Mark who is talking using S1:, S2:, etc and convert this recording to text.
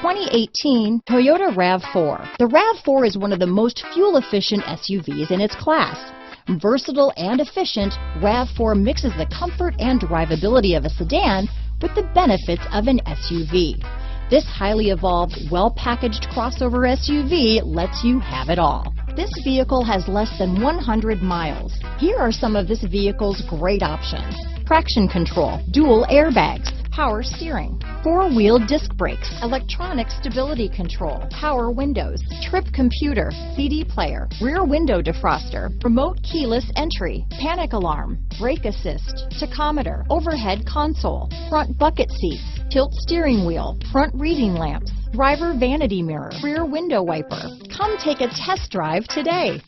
S1: 2018 Toyota RAV4. The RAV4 is one of the most fuel-efficient SUVs in its class. Versatile and efficient, RAV4 mixes the comfort and drivability of a sedan with the benefits of an SUV. This highly evolved, well-packaged crossover SUV lets you have it all. This vehicle has less than 100 miles. Here are some of this vehicle's great options: traction control, dual airbags, power steering, four-wheel disc brakes, electronic stability control, power windows, trip computer, CD player, rear window defroster, remote keyless entry, panic alarm, brake assist, tachometer, overhead console, front bucket seats, tilt steering wheel, front reading lamps, driver vanity mirror, rear window wiper. Come take a test drive today.